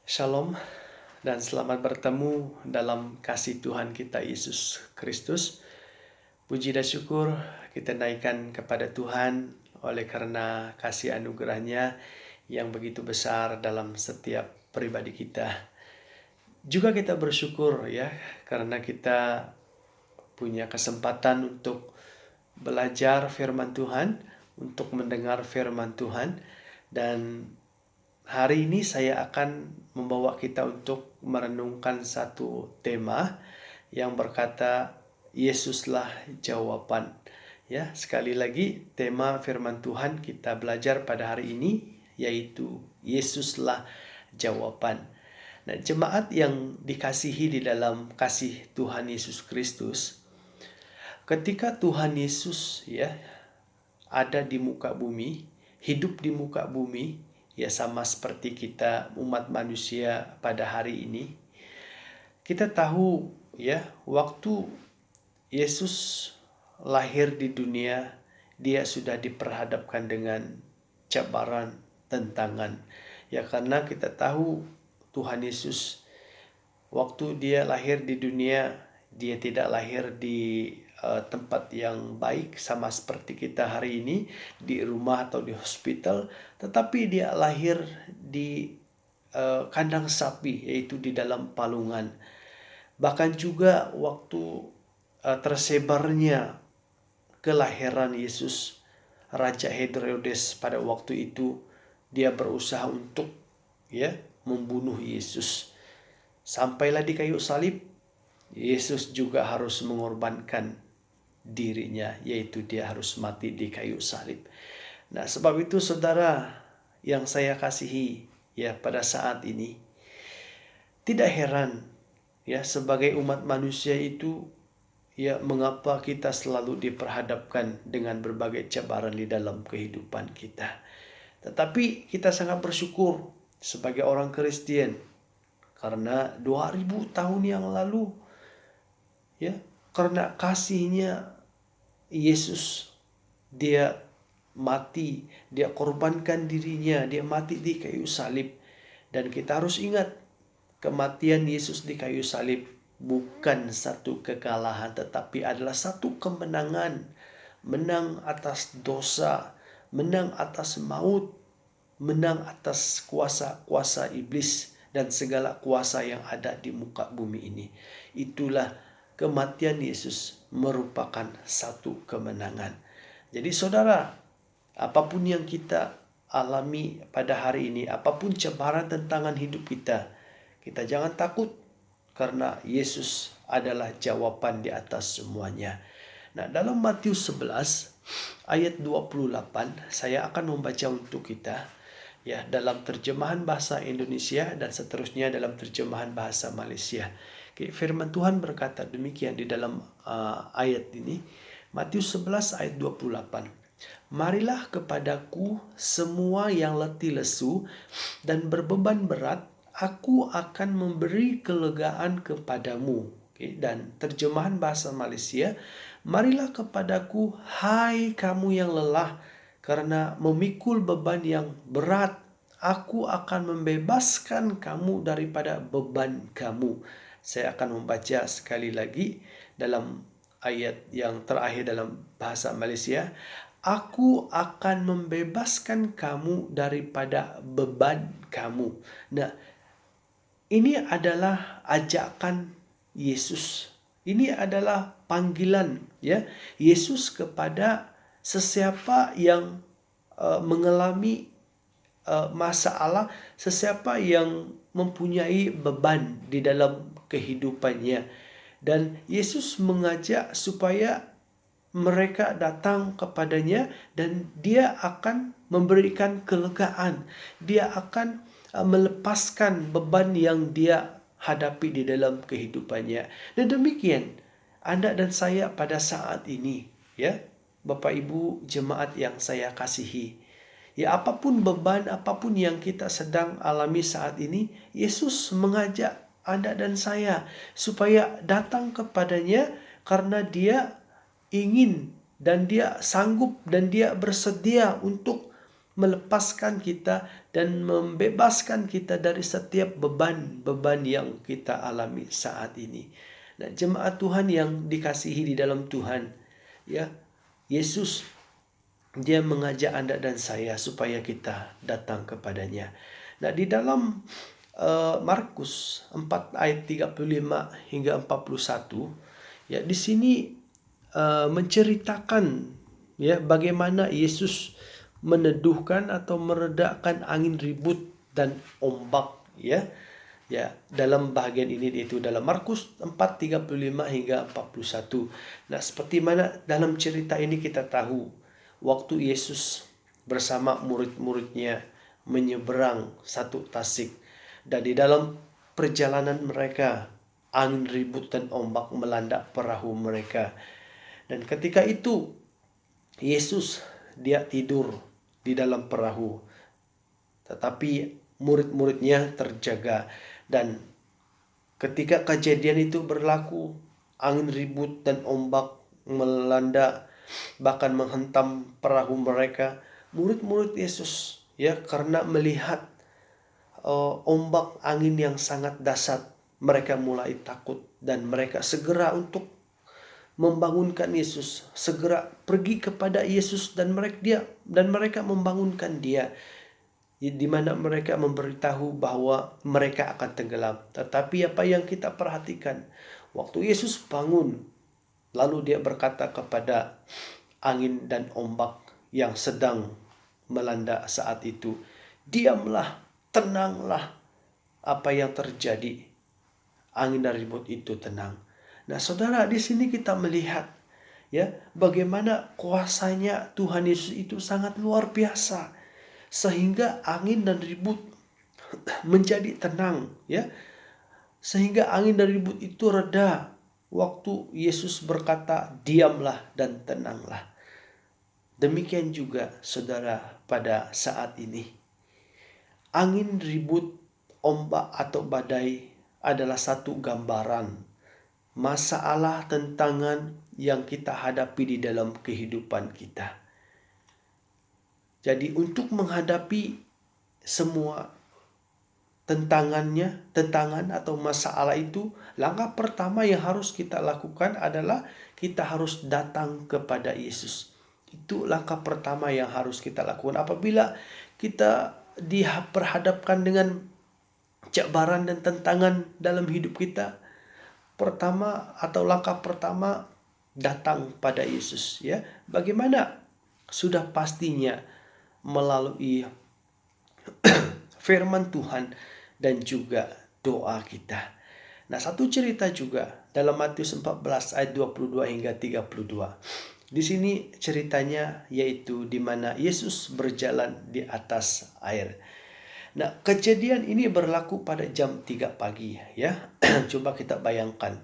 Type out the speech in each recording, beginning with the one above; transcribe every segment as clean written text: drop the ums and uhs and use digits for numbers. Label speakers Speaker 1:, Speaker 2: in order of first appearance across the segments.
Speaker 1: Shalom dan selamat bertemu dalam kasih Tuhan kita Yesus Kristus. Puji dan syukur kita naikkan kepada Tuhan oleh karena kasih anugerahnya yang begitu besar dalam setiap pribadi kita. Juga kita bersyukur ya karena kita punya kesempatan untuk belajar firman Tuhan, untuk mendengar firman Tuhan. Dan hari ini saya akan membawa kita untuk merenungkan satu tema yang berkata Yesuslah jawaban. Ya, sekali lagi tema firman Tuhan kita belajar pada hari ini yaitu Yesuslah jawaban. Nah, jemaat yang dikasihi di dalam kasih Tuhan Yesus Kristus, ketika Tuhan Yesus ada di muka bumi, hidup di muka bumi, ya sama seperti kita umat manusia pada hari ini. Kita tahu ya, waktu Yesus lahir di dunia, dia sudah diperhadapkan dengan cabaran, tantangan. Ya karena kita tahu Tuhan Yesus waktu dia lahir di dunia, dia tidak lahir di tempat yang baik sama seperti kita hari ini di rumah atau di hospital, tetapi dia lahir di kandang sapi, yaitu di dalam palungan. Bahkan juga waktu tersebarnya kelahiran Yesus, Raja Herodes pada waktu itu dia berusaha untuk membunuh Yesus. Sampailah di kayu salib, Yesus juga harus mengorbankan dirinya, yaitu dia harus mati di kayu salib. Nah, sebab itu saudara yang saya kasihi ya pada saat ini, tidak heran ya sebagai umat manusia itu ya mengapa kita selalu diperhadapkan dengan berbagai cabaran di dalam kehidupan kita. Tetapi kita sangat bersyukur sebagai orang Kristen karena 2000 tahun yang lalu ya karena kasihnya Yesus dia mati, dia korbankan dirinya, dia mati di kayu salib. Dan kita harus ingat kematian Yesus di kayu salib bukan satu kekalahan, tetapi adalah satu kemenangan. Menang atas dosa, menang atas maut, menang atas kuasa-kuasa iblis dan segala kuasa yang ada di muka bumi ini. Itulah kematian Yesus merupakan satu kemenangan. Jadi saudara, apapun yang kita alami pada hari ini, apapun cabaran tantangan hidup kita, kita jangan takut karena Yesus adalah jawaban di atas semuanya. Nah, dalam Matius 11 ayat 28 saya akan membaca untuk kita ya dalam terjemahan bahasa Indonesia dan seterusnya dalam terjemahan bahasa Malaysia. Firman Tuhan berkata demikian di dalam ayat ini, Matius 11 ayat 28. Marilah kepadaku semua yang letih lesu dan berbeban berat, aku akan memberi kelegaan kepadamu. Dan terjemahan bahasa Malaysia, marilah kepadaku hai kamu yang lelah karena memikul beban yang berat, aku akan membebaskan kamu daripada beban kamu. Saya akan membaca sekali lagi dalam ayat yang terakhir dalam bahasa Malaysia. Aku akan membebaskan kamu daripada beban kamu. Nah, ini adalah ajakan Yesus. Ini adalah panggilan ya Yesus kepada sesiapa yang mengalami masalah, sesiapa yang mempunyai beban di dalam kehidupannya. Dan Yesus mengajak supaya mereka datang kepadanya dan dia akan memberikan kelegaan. Dia akan melepaskan beban yang dia hadapi di dalam kehidupannya. Dan demikian Anda dan saya pada saat ini ya Bapak Ibu jemaat yang saya kasihi. Ya apapun beban, apapun yang kita sedang alami saat ini, Yesus mengajak Anda dan saya supaya datang kepadanya karena dia ingin dan dia sanggup dan dia bersedia untuk melepaskan kita dan membebaskan kita dari setiap beban-beban yang kita alami saat ini. Nah, jemaat Tuhan yang dikasihi di dalam Tuhan, ya, Yesus dia mengajak Anda dan saya supaya kita datang kepadanya. Nah, di dalam Markus 4 ayat 35 hingga 41, ya, di sini menceritakan ya bagaimana Yesus meneduhkan atau meredakan angin ribut dan ombak, ya. Ya, dalam bagian ini yaitu dalam Markus 4:35 hingga 41. Nah, seperti mana dalam cerita ini kita tahu waktu Yesus bersama murid-muridnya menyeberang satu tasik, dan di dalam perjalanan mereka angin ribut dan ombak melanda perahu mereka. Dan ketika itu Yesus dia tidur di dalam perahu, tetapi murid-muridnya terjaga. Dan ketika kejadian itu berlaku, angin ribut dan ombak melanda bahkan menghentam perahu mereka. Murid-murid Yesus ya karena melihat ombak angin yang sangat dahsyat, mereka mulai takut dan mereka segera untuk membangunkan Yesus, segera pergi kepada Yesus dan mereka membangunkan dia, di mana mereka memberitahu bahwa mereka akan tenggelam. Tetapi apa yang kita perhatikan, waktu Yesus bangun, lalu dia berkata kepada angin dan ombak yang sedang melanda saat itu, "Diamlah, tenanglah." Apa yang terjadi? Angin dan ribut itu tenang. Nah, saudara, di sini kita melihat ya bagaimana kuasanya Tuhan Yesus itu sangat luar biasa, sehingga angin dan ribut menjadi tenang, ya. Sehingga angin dan ribut itu reda waktu Yesus berkata, "Diamlah dan tenanglah." Demikian juga saudara pada saat ini. Angin ribut, ombak atau badai adalah satu gambaran masalah tantangan yang kita hadapi di dalam kehidupan kita. Jadi untuk menghadapi semua tantangan atau masalah itu, langkah pertama yang harus kita lakukan adalah kita harus datang kepada Yesus. Itu langkah pertama yang harus kita lakukan apabila kita diperhadapkan dengan cabaran dan tantangan dalam hidup kita. Pertama atau langkah pertama, datang pada Yesus, ya. Bagaimana? Sudah pastinya melalui firman Tuhan dan juga doa kita. Nah, satu cerita juga dalam Matius 14 ayat 22 hingga 32. Di sini ceritanya yaitu di mana Yesus berjalan di atas air. Nah, kejadian ini berlaku pada jam 3 pagi, ya. Coba kita bayangkan.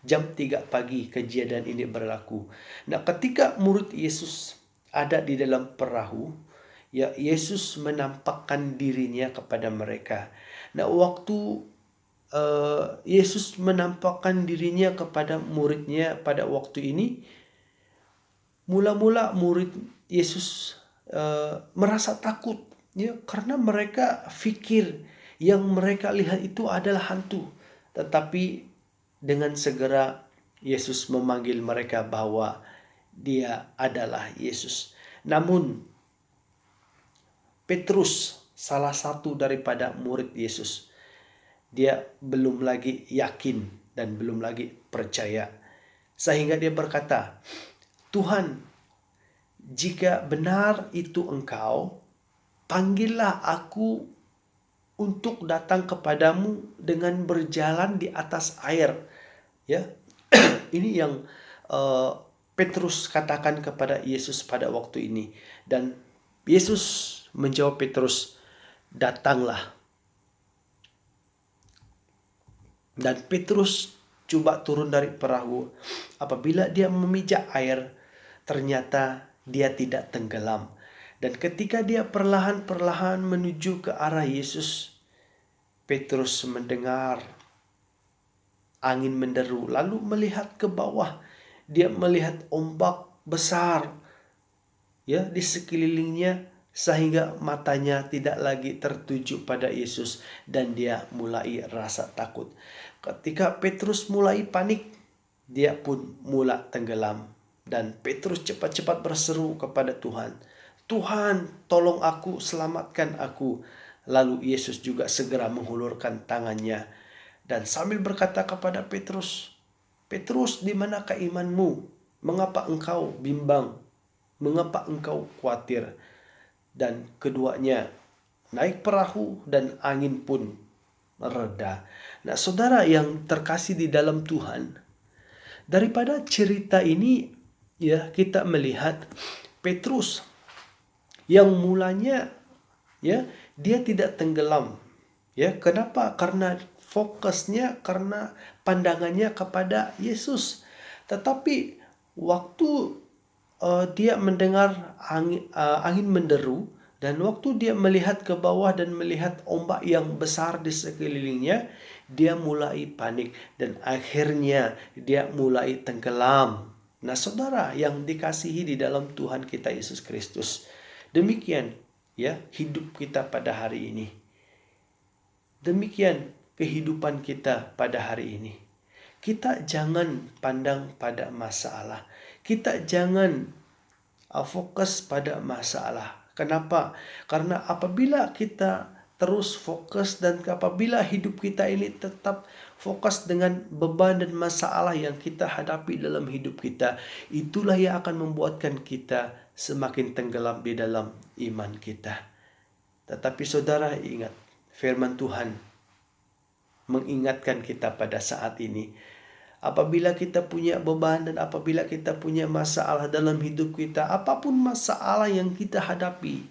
Speaker 1: Jam 3 pagi kejadian ini berlaku. Nah, ketika murid Yesus ada di dalam perahu, ya, Yesus menampakkan dirinya kepada mereka. Nah, waktu Yesus menampakkan dirinya kepada muridnya pada waktu ini, mula-mula murid Yesus merasa takut, ya, karena mereka pikir yang mereka lihat itu adalah hantu. Tetapi dengan segera Yesus memanggil mereka bahwa dia adalah Yesus. Namun Petrus, salah satu daripada murid Yesus, dia belum lagi yakin dan belum lagi percaya. Sehingga dia berkata, "Tuhan, jika benar itu Engkau, panggillah aku untuk datang kepadamu dengan berjalan di atas air." Ya, ini yang Petrus katakan kepada Yesus pada waktu ini. Dan Yesus menjawab Petrus, "Datanglah." Dan Petrus coba turun dari perahu. Apabila dia memijak air, ternyata dia tidak tenggelam. Dan ketika dia perlahan-perlahan menuju ke arah Yesus, Petrus mendengar angin menderu, lalu melihat ke bawah. Dia melihat ombak besar, ya, di sekelilingnya, sehingga matanya tidak lagi tertuju pada Yesus dan dia mulai rasa takut. Ketika Petrus mulai panik, dia pun mulai tenggelam dan Petrus cepat-cepat berseru kepada Tuhan, "Tuhan, tolong aku, selamatkan aku." Lalu Yesus juga segera menghulurkan tangannya dan sambil berkata kepada Petrus, "Petrus, di manakah imanmu? Mengapa engkau bimbang? Mengapa engkau khawatir?" Dan keduanya naik perahu dan angin pun reda. Nah, saudara yang terkasih di dalam Tuhan, daripada cerita ini ya kita melihat Petrus yang mulanya ya dia tidak tenggelam. Ya, kenapa? Karena fokusnya, karena pandangannya kepada Yesus. Tetapi waktu dia mendengar angin menderu dan waktu dia melihat ke bawah dan melihat ombak yang besar di sekelilingnya, dia mulai panik dan akhirnya dia mulai tenggelam. Nah, saudara yang dikasihi di dalam Tuhan kita Yesus Kristus, demikian ya hidup kita pada hari ini. Demikian kehidupan kita pada hari ini. Kita jangan pandang pada masalah. Kita jangan fokus pada masalah. Kenapa? Karena apabila kita terus fokus dan apabila hidup kita ini tetap fokus dengan beban dan masalah yang kita hadapi dalam hidup kita, itulah yang akan membuatkan kita semakin tenggelam di dalam iman kita. Tetapi saudara ingat, firman Tuhan mengingatkan kita pada saat ini. Apabila kita punya beban dan apabila kita punya masalah dalam hidup kita, apapun masalah yang kita hadapi,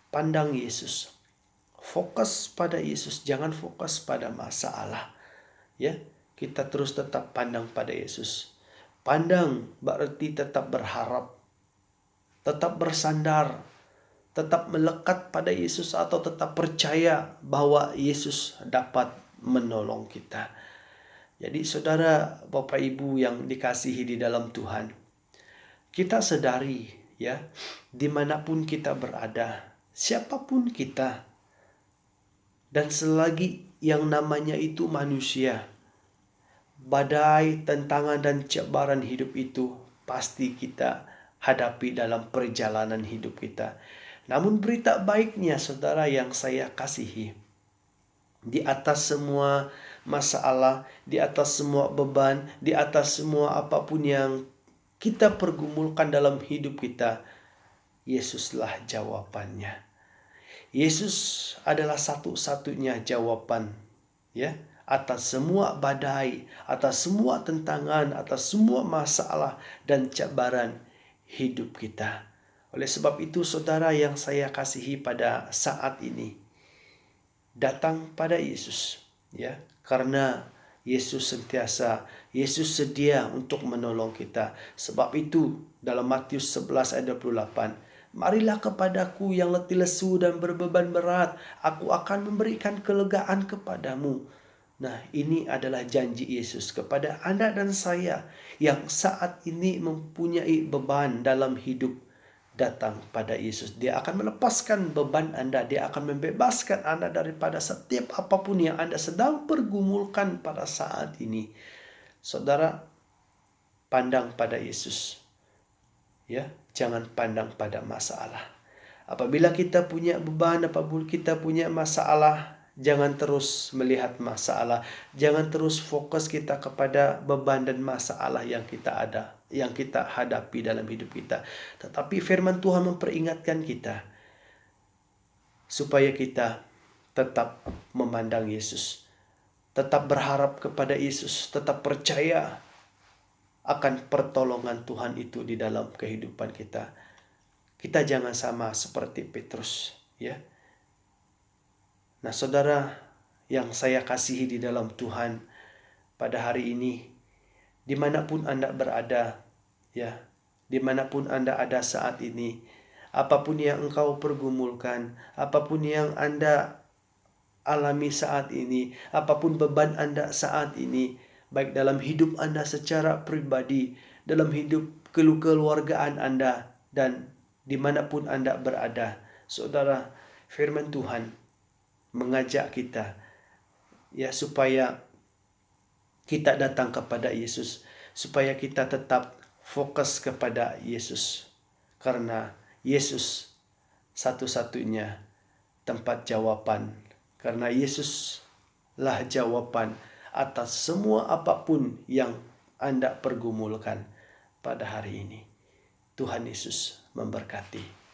Speaker 1: pandang Yesus. Fokus pada Yesus, jangan fokus pada masalah. Ya, kita terus tetap pandang pada Yesus. Pandang berarti tetap berharap, tetap bersandar, tetap melekat pada Yesus atau tetap percaya bahwa Yesus dapat menolong kita. Jadi saudara, Bapak Ibu yang dikasihi di dalam Tuhan, kita sadari ya, dimanapun kita berada, siapapun kita, dan selagi yang namanya itu manusia, badai, tantangan, dan cabaran hidup itu pasti kita hadapi dalam perjalanan hidup kita. Namun berita baiknya saudara yang saya kasihi, di atas semua masalah, di atas semua beban, di atas semua apapun yang kita pergumulkan dalam hidup kita, Yesuslah jawabannya. Yesus adalah satu-satunya jawaban ya atas semua badai, atas semua tantangan, atas semua masalah dan cabaran hidup kita. Oleh sebab itu saudara yang saya kasihi pada saat ini, datang pada Yesus ya, karena Yesus sedia untuk menolong kita. Sebab itu dalam Matius 11 ayat 28, "Marilah kepadaku yang letih lesu dan berbeban berat, aku akan memberikan kelegaan kepadamu." Nah, ini adalah janji Yesus kepada Anda dan saya yang saat ini mempunyai beban dalam hidup. Datang pada Yesus. Dia akan melepaskan beban Anda. Dia akan membebaskan Anda daripada setiap apapun yang Anda sedang pergumulkan pada saat ini. Saudara, pandang pada Yesus. Ya, jangan pandang pada masalah. Apabila kita punya beban, apabila kita punya masalah, jangan terus melihat masalah. Jangan terus fokus kita kepada beban dan masalah yang kita hadapi dalam hidup kita. Tetapi firman Tuhan memperingatkan kita supaya kita tetap memandang Yesus, tetap berharap kepada Yesus, tetap percaya akan pertolongan Tuhan itu di dalam kehidupan kita. Kita jangan sama seperti Petrus, ya. Nah, saudara yang saya kasihi di dalam Tuhan, pada hari ini, dimanapun Anda berada, ya, dimanapun Anda ada saat ini, apapun yang engkau pergumulkan, apapun yang Anda alami saat ini, apapun beban Anda saat ini, baik dalam hidup Anda secara pribadi, dalam hidup keluargaan Anda, dan dimanapun Anda berada. Saudara, firman Tuhan mengajak kita ya supaya kita datang kepada Yesus, supaya kita tetap fokus kepada Yesus. Karena Yesus satu-satunya tempat jawaban. Karena Yesuslah jawaban atas semua apapun yang Anda pergumulkan pada hari ini. Tuhan Yesus memberkati.